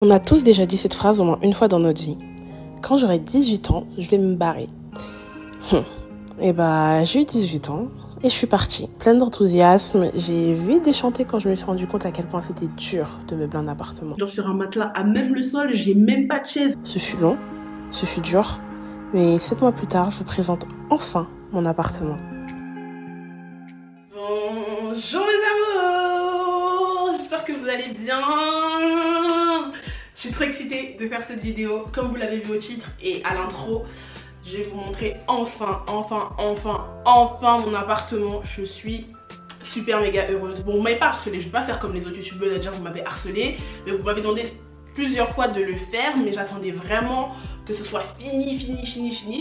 On a tous déjà dit cette phrase au moins une fois dans notre vie. Quand j'aurai 18 ans, je vais me barrer. Et bah, j'ai eu 18 ans et je suis partie. Pleine d'enthousiasme, j'ai vite déchanté quand je me suis rendu compte à quel point c'était dur de meubler un appartement. Genre sur un matelas à même le sol, j'ai même pas de chaise. Ce fut long, ce fut dur, mais 7 mois plus tard, je vous présente enfin mon appartement. Bonjour mes amours, j'espère que vous allez bien. Je suis trop excitée de faire cette vidéo. Comme vous l'avez vu au titre et à l'intro, je vais vous montrer enfin mon appartement. Je suis super méga heureuse. Bon, vous m'avez pas harcelé, je vais pas faire comme les autres youtubeurs, déjà vous m'avez harcelé, mais vous m'avez demandé plusieurs fois de le faire, mais j'attendais vraiment que ce soit fini.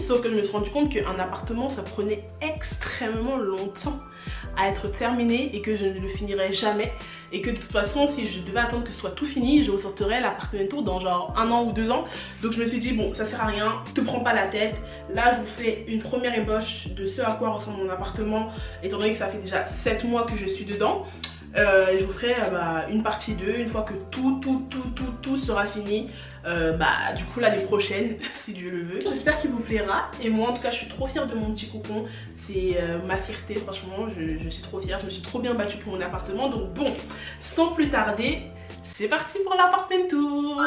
Sauf que je me suis rendu compte qu'un appartement ça prenait extrêmement longtemps à être terminé et que je ne le finirais jamais, et que de toute façon si je devais attendre que ce soit tout fini, je ressortirais l'appartement dans genre 1 an ou 2 ans. Donc je me suis dit bon, ça sert à rien, te prends pas la tête. Là je vous fais une première ébauche de ce à quoi ressemble mon appartement, étant donné que ça fait déjà 7 mois que je suis dedans. Je vous ferai une partie 2 une fois que tout sera fini, du coup l'année prochaine si Dieu le veut. J'espère qu'il vous plaira, et moi en tout cas je suis trop fière de mon petit cocon. C'est ma fierté, franchement je suis trop fière, je me suis trop bien battue pour mon appartement. Donc bon, sans plus tarder, c'est parti pour l'appartement tour.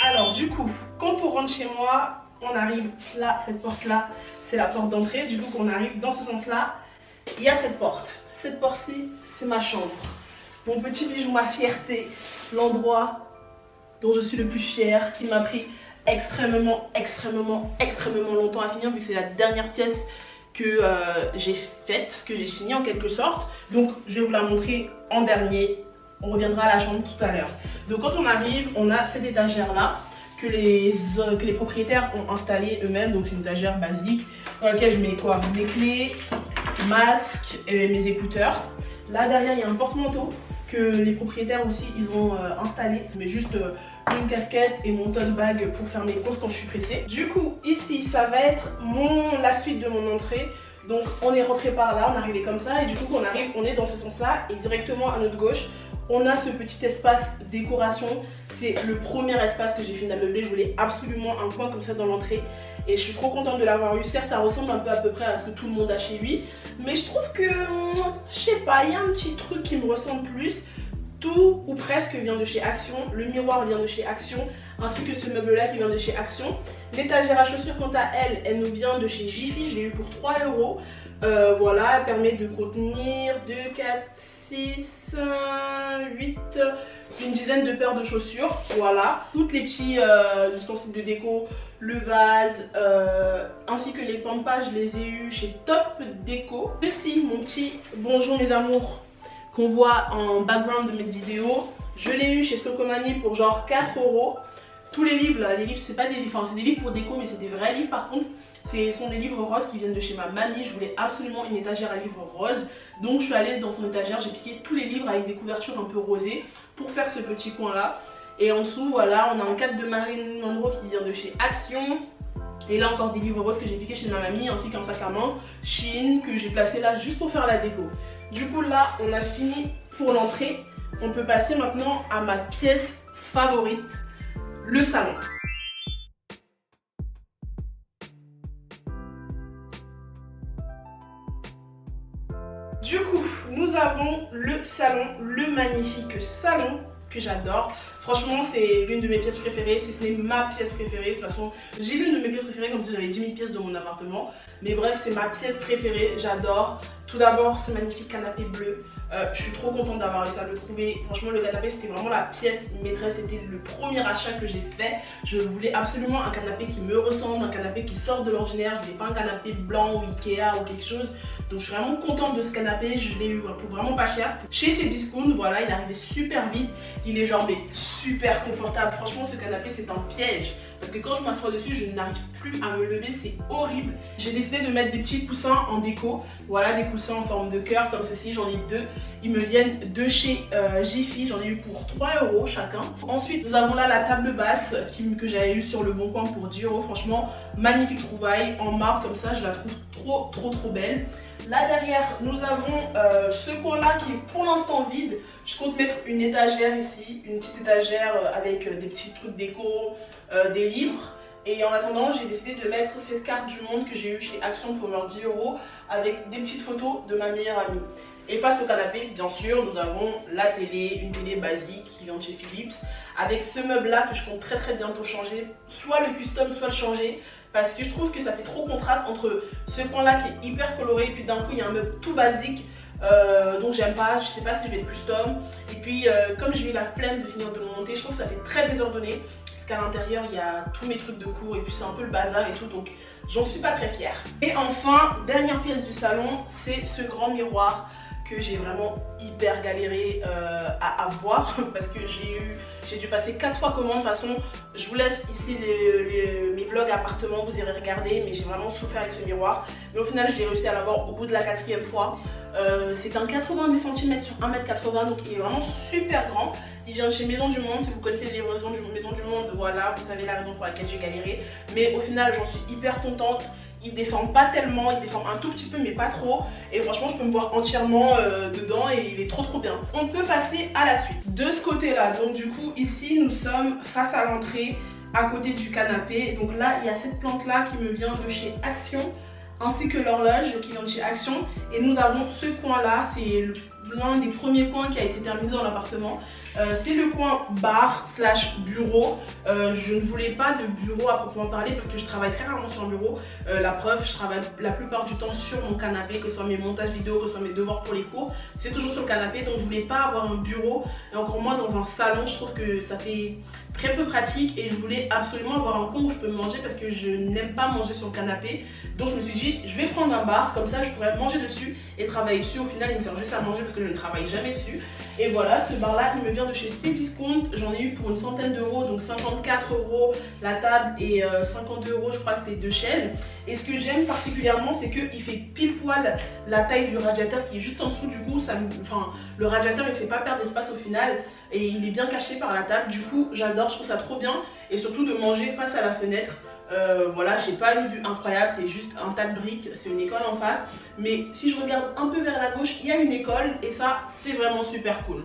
Alors du coup, quand on rentre chez moi, on arrive là, cette porte là c'est la porte d'entrée. Du coup quand on arrive dans ce sens là, il y a cette porte. Cette porte-ci, c'est ma chambre. Mon petit bijou, ma fierté, l'endroit dont je suis le plus fière, qui m'a pris extrêmement longtemps à finir, vu que c'est la dernière pièce que j'ai faite, que j'ai finie en quelque sorte. Donc je vais vous la montrer en dernier. On reviendra à la chambre tout à l'heure. Donc quand on arrive, on a cette étagère là que les propriétaires ont installée eux-mêmes. Donc c'est une étagère basique dans laquelle je mets quoi? Mes clés, masque et mes écouteurs. Là derrière il y a un porte-manteau que les propriétaires aussi ils ont installé. Je mets juste une casquette et mon tote bag pour faire mes courses quand je suis pressée. Du coup ici ça va être la suite de mon entrée. Donc on est rentré par là, on est arrivé comme ça, et du coup quand on arrive on est dans ce sens là, et directement à notre gauche on a ce petit espace décoration. C'est le premier espace que j'ai fini d'ameubler. Je voulais absolument un coin comme ça dans l'entrée et je suis trop contente de l'avoir eu. Certes ça ressemble un peu à peu près à ce que tout le monde a chez lui, mais je trouve que, je sais pas, il y a un petit truc qui me ressemble plus. Tout ou presque vient de chez Action. Le miroir vient de chez Action, ainsi que ce meuble là qui vient de chez Action. L'étagère à chaussures quant à elle, elle nous vient de chez Jiffy. Je l'ai eu pour 3 €. Voilà, elle permet de contenir 2, 4, 6, 8, une dizaine de paires de chaussures. Voilà, toutes les petits ustensiles de déco, le vase, ainsi que les pampas, je les ai eu chez Top Déco. Ceci, mon petit bonjour mes amours qu'on voit en background de mes vidéos, je l'ai eu chez Socomani pour genre 4 €. Tous les livres là, les livres c'est pas des livres, enfin c'est des livres pour déco mais c'est des vrais livres par contre. Ce sont des livres roses qui viennent de chez ma mamie. Je voulais absolument une étagère à livres roses. Donc je suis allée dans son étagère, j'ai piqué tous les livres avec des couvertures un peu rosées pour faire ce petit coin là. Et en dessous voilà, on a un cadre de Marilyn Monroe qui vient de chez Action. Et là encore des livres roses que j'ai piqué chez ma mamie, ainsi qu'un sac à main Shein que j'ai placé là juste pour faire la déco. Du coup là on a fini pour l'entrée. On peut passer maintenant à ma pièce favorite, le salon. Du coup, nous avons le salon, le magnifique salon que j'adore. Franchement, c'est l'une de mes pièces préférées, si ce n'est ma pièce préférée. De toute façon, j'ai l'une de mes pièces préférées comme si j'avais 10 000 pièces dans mon appartement. Mais bref, c'est ma pièce préférée, j'adore. Tout d'abord, ce magnifique canapé bleu. Je suis trop contente d'avoir réussi à le trouver. Franchement, le canapé, c'était vraiment la pièce maîtresse. C'était le premier achat que j'ai fait. Je voulais absolument un canapé qui me ressemble, un canapé qui sort de l'ordinaire. Je voulais pas un canapé blanc ou Ikea ou quelque chose. Donc, je suis vraiment contente de ce canapé. Je l'ai eu pour vraiment pas cher. Chez Cdiscount, voilà, il est arrivé super vite. Il est genre, mais super confortable. Franchement, ce canapé, c'est un piège. Parce que quand je m'assois dessus, je n'arrive plus à me lever, c'est horrible. J'ai décidé de mettre des petits coussins en déco. Voilà, des coussins en forme de cœur comme ceci, j'en ai 2. Ils me viennent de chez Jiffy, j'en ai eu pour 3 € chacun. Ensuite nous avons là la table basse que j'avais eu sur le Bon Coin pour 10 €. Franchement magnifique trouvaille en marbre comme ça, je la trouve trop belle. Là derrière nous avons ce coin là qui est pour l'instant vide. Je compte mettre une étagère ici, une petite étagère avec des petits trucs déco, des livres. Et en attendant, j'ai décidé de mettre cette carte du monde que j'ai eue chez Action pour leurs 10 € avec des petites photos de ma meilleure amie. Et face au canapé, bien sûr, nous avons la télé, une télé basique qui vient de chez Philips, avec ce meuble-là que je compte très bientôt changer, soit le custom, soit le changer, parce que je trouve que ça fait trop contraste entre ce coin-là qui est hyper coloré, et puis d'un coup il y a un meuble tout basique, donc j'aime pas, je sais pas si je vais être custom. Et puis comme j'ai eu la flemme de finir de le monter, je trouve que ça fait très désordonné. Qu'à l'intérieur il y a tous mes trucs de cours et puis c'est un peu le bazar et tout, donc j'en suis pas très fière. Et enfin, dernière pièce du salon, c'est ce grand miroir que j'ai vraiment hyper galéré à avoir parce que j'ai dû passer 4 fois commande. De toute façon, je vous laisse ici mes vlogs appartements, vous irez regarder, mais j'ai vraiment souffert avec ce miroir. Mais au final, j'ai réussi à l'avoir au bout de la 4e fois. C'est un 90 cm sur 1,80 m, donc il est vraiment super grand. Il vient de chez Maison du Monde. Si vous connaissez les livraisons de Maison du Monde, voilà, vous savez la raison pour laquelle j'ai galéré. Mais au final, j'en suis hyper contente. Il déforme pas tellement, il déforme un tout petit peu mais pas trop. Et franchement, je peux me voir entièrement dedans et il est trop bien. On peut passer à la suite. De ce côté-là, donc du coup, ici, nous sommes face à l'entrée, à côté du canapé. Donc là, il y a cette plante-là qui me vient de chez Action, ainsi que l'horloge qui vient de chez Action. Et nous avons ce coin-là, c'est l'un des premiers coins qui a été terminé dans l'appartement. C'est le coin bar / bureau. Je ne voulais pas de bureau à proprement parler parce que je travaille très rarement sur un bureau. La preuve, je travaille la plupart du temps sur mon canapé, que ce soit mes montages vidéo, que ce soit mes devoirs pour les cours. C'est toujours sur le canapé, donc je voulais pas avoir un bureau et encore moins dans un salon. Je trouve que ça fait très peu pratique et je voulais absolument avoir un coin où je peux manger parce que je n'aime pas manger sur le canapé. Donc je me suis dit, je vais prendre un bar, comme ça je pourrais manger dessus et travailler dessus. Au final, il me sert juste à manger parce que je ne travaille jamais dessus. Et voilà, ce bar là, il me vient de chez Cdiscount. J'en ai eu pour une centaine d'euros, donc 54 € la table et 52 € je crois que les 2 chaises. Et ce que j'aime particulièrement, c'est qu'il fait pile poil la taille du radiateur qui est juste en dessous. Du coup, le radiateur il ne fait pas perdre d'espace au final et il est bien caché par la table. Du coup, j'adore, je trouve ça trop bien. Et surtout de manger face à la fenêtre. Voilà, j'ai pas une vue incroyable, c'est juste un tas de briques, c'est une école en face. Mais si je regarde un peu vers la gauche, il y a une école et ça, c'est vraiment super cool.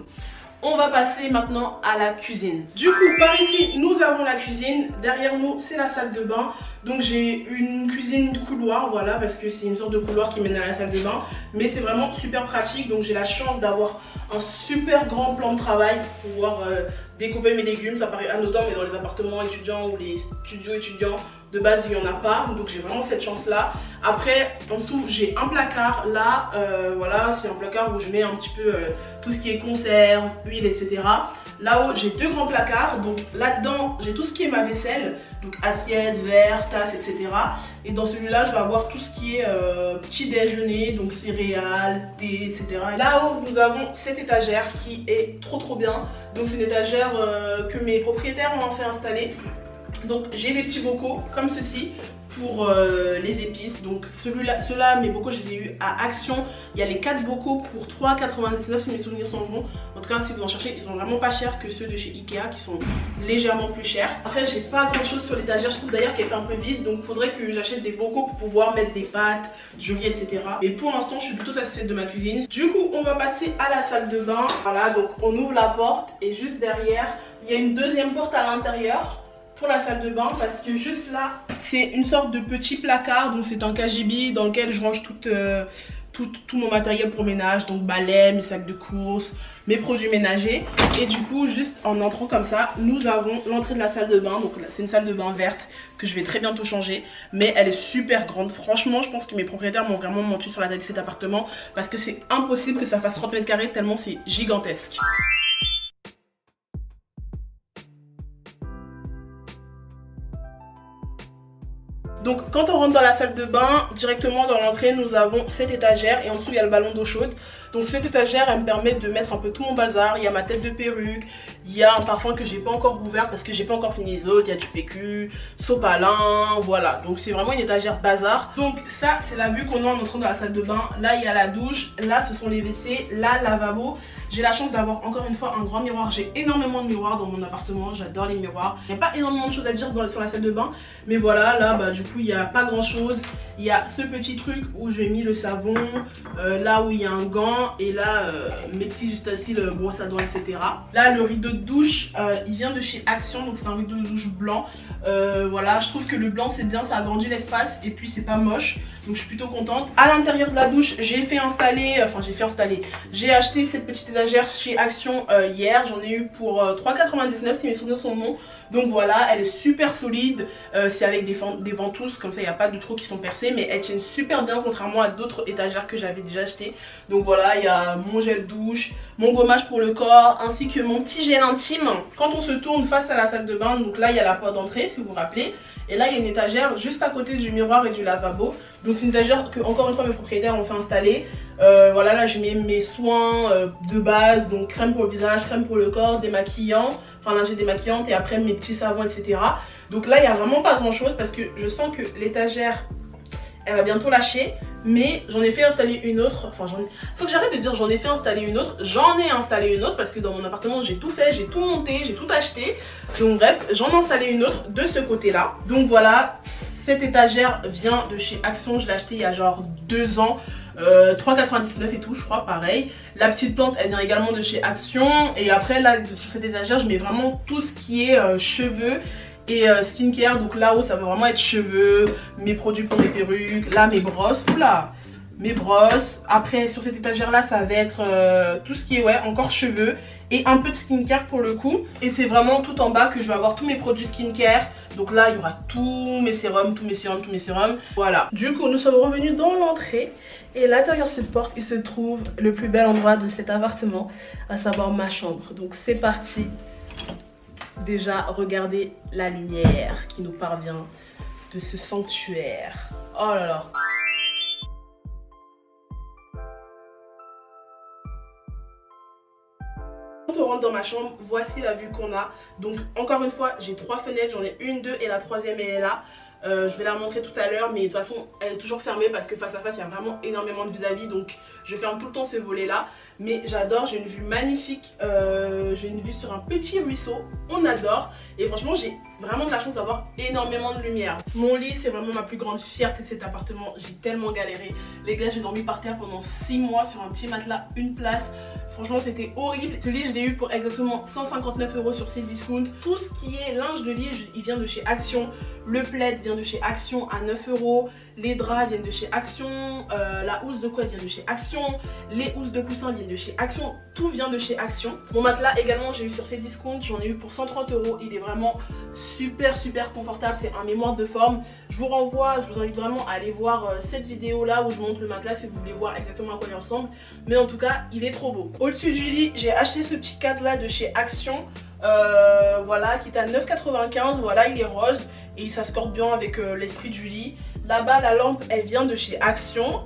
On va passer maintenant à la cuisine. Du coup, par ici, nous avons la cuisine. Derrière nous, c'est la salle de bain. Donc j'ai une cuisine couloir, voilà, parce que c'est une sorte de couloir qui mène à la salle de bain. Mais c'est vraiment super pratique, donc j'ai la chance d'avoir un super grand plan de travail pour pouvoir découper mes légumes. Ça paraît anodin, mais dans les appartements étudiants ou les studios étudiants, de base, il n'y en a pas. Donc j'ai vraiment cette chance-là. Après, en dessous, j'ai un placard. Là, voilà, c'est un placard où je mets un petit peu tout ce qui est conserve, huile, etc. Là-haut, j'ai 2 grands placards. Donc là-dedans, j'ai tout ce qui est ma vaisselle. Donc assiette, verre, tasse, etc. Et dans celui-là, je vais avoir tout ce qui est petit déjeuner, donc céréales, thé, etc. Là-haut, nous avons cette étagère qui est trop bien. Donc c'est une étagère que mes propriétaires m'ont fait installer. Donc j'ai des petits bocaux comme ceci pour les épices. Donc ceux-là, mes bocaux, je les ai eu à Action. Il y a les 4 bocaux pour 3,99 si mes souvenirs sont bons. En tout cas, si vous en cherchez, ils sont vraiment pas chers que ceux de chez Ikea qui sont légèrement plus chers. Après, j'ai pas grand chose sur l'étagère. Je trouve d'ailleurs qu'elle fait un peu vide. Donc il faudrait que j'achète des bocaux pour pouvoir mettre des pâtes, du riz, etc. Et pour l'instant, je suis plutôt satisfaite de ma cuisine. Du coup, on va passer à la salle de bain. Voilà, donc on ouvre la porte et juste derrière, il y a une deuxième porte à l'intérieur pour la salle de bain, parce que juste là c'est une sorte de petit placard, donc c'est un cagibi dans lequel je range tout mon matériel pour ménage, donc balai, mes sacs de course, mes produits ménagers. Et du coup, juste en entrant comme ça, nous avons l'entrée de la salle de bain. Donc c'est une salle de bain verte que je vais très bientôt changer, mais elle est super grande. Franchement, je pense que mes propriétaires m'ont vraiment menti sur la taille de cet appartement, parce que c'est impossible que ça fasse 30 mètres carrés tellement c'est gigantesque. Donc quand on rentre dans la salle de bain, directement dans l'entrée, nous avons cette étagère et en dessous il y a le ballon d'eau chaude. Donc cette étagère, elle me permet de mettre un peu tout mon bazar. Il y a ma tête de perruque, il y a un parfum que j'ai pas encore ouvert parce que j'ai pas encore fini les autres. Il y a du PQ, sopalin, voilà. Donc c'est vraiment une étagère bazar. Donc ça, c'est la vue qu'on a en entrant dans la salle de bain. Là, il y a la douche, là, ce sont les WC, là, lavabo. J'ai la chance d'avoir encore une fois un grand miroir. J'ai énormément de miroirs dans mon appartement, j'adore les miroirs. Il n'y a pas énormément de choses à dire sur la salle de bain, mais voilà, là, bah, du coup, il n'y a pas grand chose. Il y a ce petit truc où j'ai mis le savon, là où il y a un gant, et là, mes petits ustensiles, brosse à dents, etc. Là, le rideau de douche, il vient de chez Action, donc c'est un rideau de douche blanc. Voilà, je trouve que le blanc, c'est bien, ça agrandit l'espace, et puis c'est pas moche. Donc je suis plutôt contente. À l'intérieur de la douche, j'ai acheté cette petite étagère chez Action hier. J'en ai eu pour 3,99 si mes souvenirs sont bons. Donc voilà, elle est super solide. C'est avec des ventouses, comme ça il n'y a pas de trous qui sont percés. Mais elle tient super bien contrairement à d'autres étagères que j'avais déjà achetées. Donc voilà, il y a mon gel douche, mon gommage pour le corps, ainsi que mon petit gel intime. Quand on se tourne face à la salle de bain, donc là il y a la porte d'entrée si vous vous rappelez. Et là il y a une étagère juste à côté du miroir et du lavabo. Donc c'est une étagère que encore une fois mes propriétaires ont fait installer. Voilà, là je mets mes soins de base, donc crème pour le visage, crème pour le corps, démaquillant, enfin lingerie démaquillante et après mes petits savons, etc. Donc là il n'y a vraiment pas grand chose parce que je sens que l'étagère elle va bientôt lâcher. Mais j'en ai fait installer une autre, enfin faut que j'arrête de dire j'en ai fait installer une autre. J'en ai installé une autre parce que dans mon appartement j'ai tout fait, j'ai tout monté, j'ai tout acheté. Donc bref, j'en ai installé une autre de ce côté là. Donc voilà, cette étagère vient de chez Action, je l'ai acheté il y a genre 2 ans. 3,99 et tout, je crois, pareil. La petite plante elle vient également de chez Action. Et après là sur cette étagère je mets vraiment tout ce qui est cheveux et skincare. Donc là-haut ça va vraiment être cheveux, mes produits pour mes perruques, là mes brosses, oula, mes brosses. Après sur cette étagère là ça va être tout ce qui est encore cheveux et un peu de skincare pour le coup. Et c'est vraiment tout en bas que je vais avoir tous mes produits skincare. Donc là il y aura tous mes sérums, tous mes sérums. Voilà, du coup nous sommes revenus dans l'entrée. Et là derrière cette porte il se trouve le plus bel endroit de cet appartement, à savoir ma chambre. Donc c'est parti. Déjà regardez la lumière qui nous parvient de ce sanctuaire. Oh là là. Quand on rentre dans ma chambre, voici la vue qu'on a. Donc encore une fois j'ai 3 fenêtres, j'en ai une, 2 et la troisième elle est là. Je vais la montrer tout à l'heure, mais de toute façon elle est toujours fermée parce que face à face il y a vraiment énormément de vis-à-vis, donc je ferme tout le temps ces volets là. Mais j'adore, j'ai une vue magnifique, j'ai une vue sur un petit ruisseau, on adore. Et franchement j'ai vraiment de la chance d'avoir énormément de lumière. Mon lit c'est vraiment ma plus grande fierté de cet appartement, j'ai tellement galéré. Les gars, j'ai dormi par terre pendant 6 mois sur un petit matelas, une place. Franchement c'était horrible. Ce lit je l'ai eu pour exactement 159 € sur Cdiscount. Tout ce qui est linge de lit il vient de chez Action. Le plaid vient de chez Action à 9 €. Les draps viennent de chez Action. La housse de couette vient de chez Action. Les housses de coussin viennent de chez Action. Tout vient de chez Action. Mon matelas également j'ai eu sur Cdiscount. J'en ai eu pour 130 €. Il est vraiment super confortable. C'est un mémoire de forme. Je vous invite vraiment à aller voir cette vidéo là où je montre le matelas si vous voulez voir exactement à quoi il ressemble. Mais en tout cas il est trop beau. Au-dessus du lit j'ai acheté ce petit cadre là de chez Action. Voilà, qui est à 9,95 €. Voilà, il est rose et il s'accorde bien avec l'esprit du lit. Là-bas la lampe elle vient de chez Action.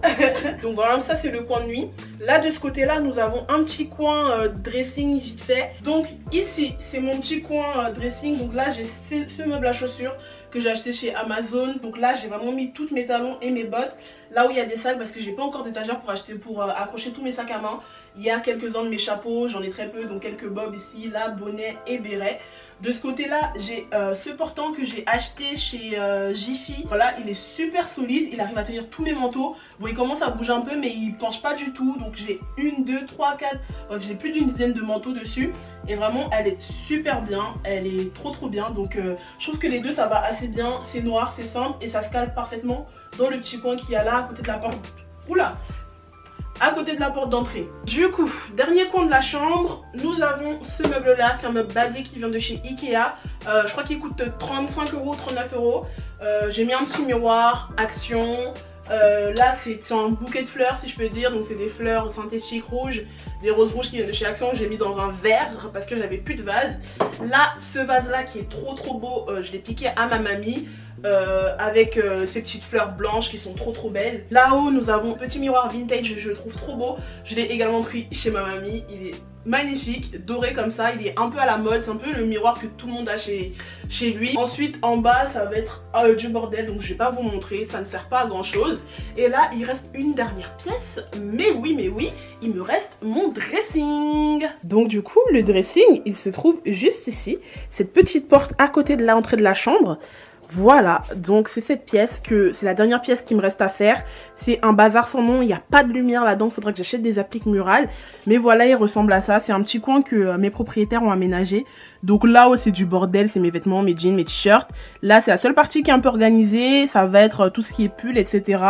Donc voilà, ça c'est le coin de nuit. Là de ce côté là nous avons un petit coin dressing vite fait. Donc ici c'est mon petit coin dressing. Donc là j'ai ce meuble à chaussures que j'ai acheté chez Amazon. Donc là j'ai vraiment mis toutes mes talons et mes bottes. Là où il y a des sacs parce que j'ai pas encore d'étagère pour accrocher tous mes sacs à main. Il y a quelques-uns de mes chapeaux, j'en ai très peu, donc quelques bobs ici, là, bonnet et béret. De ce côté là j'ai ce portant que j'ai acheté chez Jiffy. Voilà, il est super solide, il arrive à tenir tous mes manteaux. Bon, il commence à bouger un peu mais il penche pas du tout. Donc j'ai 1, 2, 3, 4, bref j'ai plus d'une dizaine de manteaux dessus. Et vraiment elle est super bien, elle est trop bien. Donc je trouve que les deux ça va assez bien. C'est noir, c'est simple et ça se cale parfaitement dans le petit coin qu'il y a là à côté de la porte. Oula, à côté de la porte d'entrée. Du coup, dernier coin de la chambre, nous avons ce meuble là, c'est un meuble basique qui vient de chez Ikea. Je crois qu'il coûte 35 €, 39 €. J'ai mis un petit miroir, Action, Là c'est un bouquet de fleurs si je peux dire, donc c'est des fleurs synthétiques rouges, des roses rouges qui viennent de chez Action, j'ai mis dans un verre parce que j'avais plus de vase. Là ce vase là qui est trop beau, je l'ai piqué à ma mamie. Avec ces petites fleurs blanches qui sont trop belles. Là-haut nous avons un petit miroir vintage, je le trouve trop beau. Je l'ai également pris chez ma mamie, il est magnifique, doré comme ça, il est un peu à la mode, c'est un peu le miroir que tout le monde a chez lui. Ensuite en bas ça va être du bordel, donc je vais pas vous montrer, ça ne sert pas à grand chose. Et là il reste une dernière pièce, mais oui, il me reste mon dressing. Donc du coup le dressing il se trouve juste ici, cette petite porte à côté de l'entrée de la chambre. Voilà, donc c'est cette pièce que c'est la dernière pièce qui me reste à faire. C'est un bazar sans nom, il n'y a pas de lumière là-dedans, il faudra que j'achète des appliques murales. Mais voilà, il ressemble à ça, c'est un petit coin que mes propriétaires ont aménagé. Donc là où c'est du bordel, c'est mes vêtements, mes jeans, mes t-shirts. Là c'est la seule partie qui est un peu organisée, ça va être tout ce qui est pull, etc.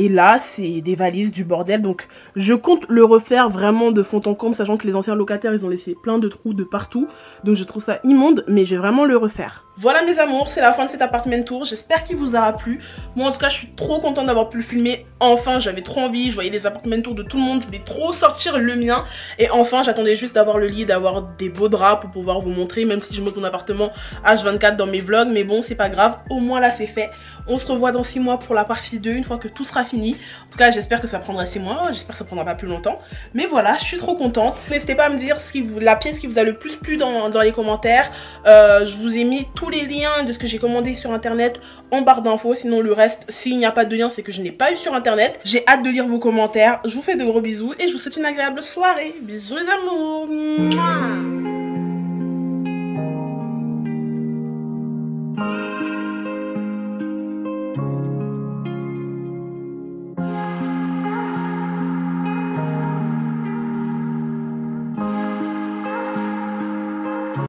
Et là, c'est des valises, du bordel. Donc, je compte le refaire vraiment de fond en comble, sachant que les anciens locataires, ils ont laissé plein de trous de partout. Donc, je trouve ça immonde, mais je vais vraiment le refaire. Voilà mes amours, c'est la fin de cet appartement tour. J'espère qu'il vous aura plu. Moi, en tout cas, je suis trop contente d'avoir pu le filmer. Enfin, j'avais trop envie. Je voyais les appartements tours de tout le monde. Je voulais trop sortir le mien. Et enfin, j'attendais juste d'avoir le lit, d'avoir des beaux draps pour pouvoir vous montrer. Même si je monte mon appartement H24 dans mes vlogs. Mais bon, c'est pas grave. Au moins, là, c'est fait. On se revoit dans 6 mois pour la partie 2, une fois que tout sera fini. En tout cas, j'espère que ça prendra 6 mois. J'espère que ça prendra pas plus longtemps. Mais voilà, je suis trop contente. N'hésitez pas à me dire la pièce qui vous a le plus plu dans les commentaires. Je vous ai mis tous les liens de ce que j'ai commandé sur internet en barre d'infos. Sinon, le reste, s'il n'y a pas de lien, c'est que je n'ai pas eu sur internet. J'ai hâte de lire vos commentaires. Je vous fais de gros bisous et je vous souhaite une agréable soirée. Bisous les amours. Mouah.